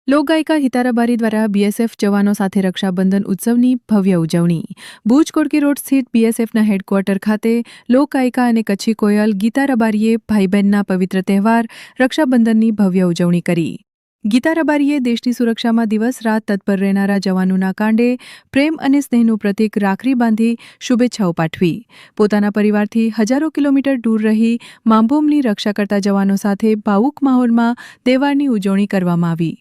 લોકગાયિકા હિતારા બારી દ્વારા બીએસએફ જવાનો સાથે રક્ષાબંધન ઉત્સવની ભવ્ય ઉજવણી. ભુજ કોડકી રોડ સ્થિત બીએસએફના હેડક્વાર્ટર ખાતે લોકગાયિકા અને કચ્છી કોયલ ગીતા રબારીએ ભાઈ બહેનના પવિત્ર તહેવાર રક્ષાબંધનની ભવ્ય ઉજવણી કરી. ગીતા રબારીએ દેશની સુરક્ષામાં દિવસ રાત તત્પર રહેનારા જવાનોના કાંડે પ્રેમ અને સ્નેહનું પ્રતીક રાખડી બાંધી શુભેચ્છાઓ પાઠવી. પોતાના પરિવારથી હજારો કિલોમીટર દૂર રહી મામભૂમની રક્ષા કરતા જવાનો સાથે ભાવુક માહોલમાં તહેવારની ઉજવણી કરવામાં આવી.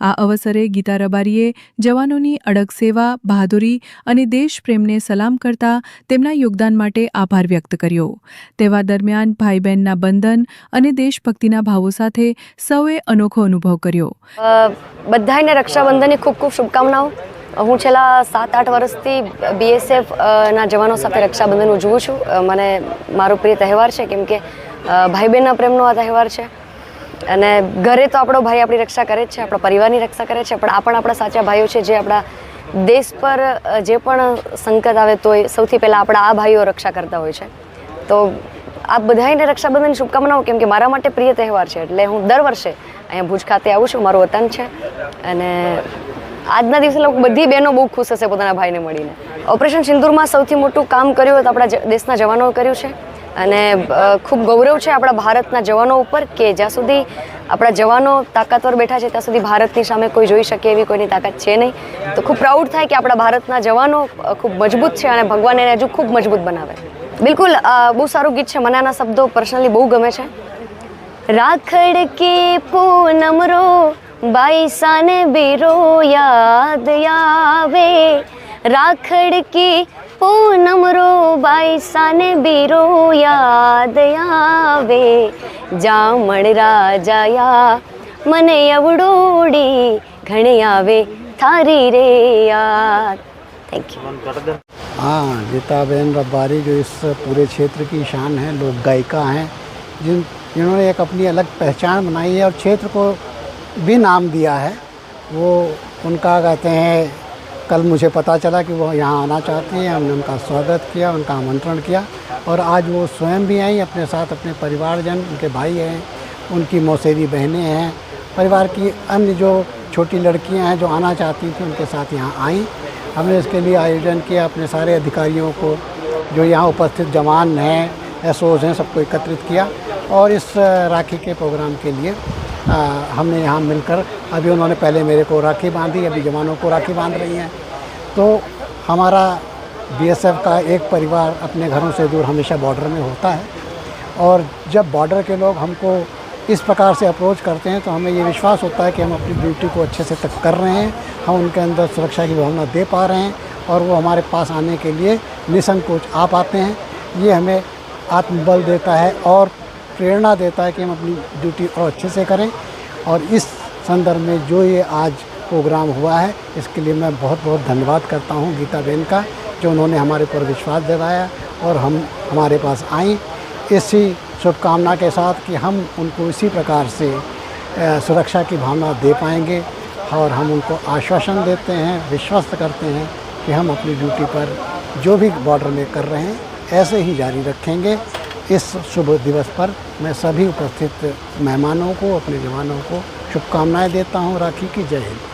આ અવસરે ગીતા રબારીએ જવાનોની અડગ સેવા, બહાદુરી અને દેશપ્રેમને સલામ કરતા તેમના યોગદાન માટે આભાર વ્યક્ત કર્યો. તહેવાર દરમિયાન ભાઈ બહેનના બંધન અને દેશભક્તિના ભાવો સાથે સૌએ અનોખો અનુભવ કર્યો. બધાને રક્ષાબંધનની ખૂબ ખૂબ શુભકામનાઓ. હું છેલ્લા 7-8 વર્ષથી બીએસએફ ના જવાનો સાથે રક્ષાબંધન ઉજવું છું. મને મારો પ્રિય તહેવાર છે, કેમ કે ભાઈ બહેનના પ્રેમનો આ તહેવાર છે. અને ઘરે તો આપણો ભાઈ આપણી રક્ષા કરે જ છે, આપણા પરિવારની રક્ષા કરે છે, પણ આ પણ આપણા સાચા ભાઈઓ છે જે આપણા દેશ પર જે પણ સંકટ આવે તો સૌથી પહેલાં આપણા આ ભાઈઓ રક્ષા કરતા હોય છે. તો આ બધાને રક્ષાબંધનની શુભકામનાઓ, કેમ કે મારા માટે પ્રિય તહેવાર છે. એટલે હું દર વર્ષે અહીંયા ભુજ ખાતે આવું છું, મારું વતન છે. અને આજના દિવસે બધી બહેનો બહુ ખુશ હશે પોતાના ભાઈને મળીને. ઓપરેશન સિંદૂરમાં સૌથી મોટું કામ કર્યું હોય તો આપણા દેશના જવાનોએ કર્યું છે. અને ખૂબ ગૌરવ છે આપણા ભારતના જવાનો ઉપર કે જ્યાં સુધી આપણા જવાનો તાકાતવર બેઠા છે ત્યાં સુધી ભારતની સામે કોઈ જોઈ શકે એવી કોઈની તાકાત છે નહીં. તો ખૂબ પ્રાઉડ થાય કે આપણા ભારતના જવાનો ખૂબ મજબૂત છે અને ભગવાન એને હજુ ખૂબ મજબૂત બનાવે. બિલકુલ બહુ સારું ગીત છે, મને આના શબ્દો પર્સનલી બહુ ગમે છે. રાખડ કે પૂનમ રો બાઈસાને બીરો યાદ આવે, રાખડ કી પૂનમ રો બાઈસાને બીરો યાદ આવે, જામણ રાજાયા મને અવડોડી ઘણી આવે થારી રે યાદ. Thank you. हाँ, गीता बहन रबारी जो इस पूरे क्षेत्र की शान है, लोक गायिका हैं, जिन्होंने एक अपनी अलग पहचान बनाई है और क्षेत्र को भी नाम दिया है. वो उनका कहते हैं, कल मुझे पता चला कि वो यहाँ आना चाहती हैं. हमने उनका स्वागत किया, उनका आमंत्रण किया और आज वो स्वयं भी आई, अपने साथ अपने परिवारजन, उनके भाई हैं, उनकी मौसेरी बहनें हैं, परिवार की अन्य जो छोटी लड़कियाँ हैं जो आना चाहती थी उनके साथ यहाँ आईं. हमने इसके लिए आयोजन किया, अपने सारे अधिकारियों को, जो यहाँ उपस्थित जवान हैं, एसओज हैं, सबको एकत्रित किया और इस राखी के प्रोग्राम के लिए हमने यहाँ मिलकर, अभी उन्होंने पहले मेरे को राखी बांधी, अभी जवानों को राखी बांध रही हैं. तो हमारा बीएसएफ का एक परिवार अपने घरों से दूर हमेशा बॉर्डर में होता है और जब बॉर्डर के लोग हमको इस प्रकार से अप्रोच करते हैं तो हमें ये विश्वास होता है कि हम अपनी ड्यूटी को अच्छे से तक कर रहे हैं, हम उनके अंदर सुरक्षा की भावना दे पा रहे हैं और वो हमारे पास आने के लिए निसंकोच आ पाते हैं. ये हमें आत्मबल देता है और प्रेरणा देता है कि हम अपनी ड्यूटी और अच्छे से करें. और इस संदर्भ में जो ये आज प्रोग्राम हुआ है, इसके लिए मैं बहुत बहुत धन्यवाद करता हूँ गीता बहन का, जो उन्होंने हमारे ऊपर विश्वास दिलाया और हम हमारे पास आई इसी शुभकामना के साथ कि हम उनको इसी प्रकार से सुरक्षा की भावना दे पाएंगे. और हम उनको आश्वासन देते हैं, विश्वस्त करते हैं कि हम अपनी ड्यूटी पर जो भी बॉर्डर में कर रहे हैं ऐसे ही जारी रखेंगे. इस शुभ दिवस पर मैं सभी उपस्थित मेहमानों को, अपने जवानों को शुभकामनाएं देता हूं. राखी की जय हिंद.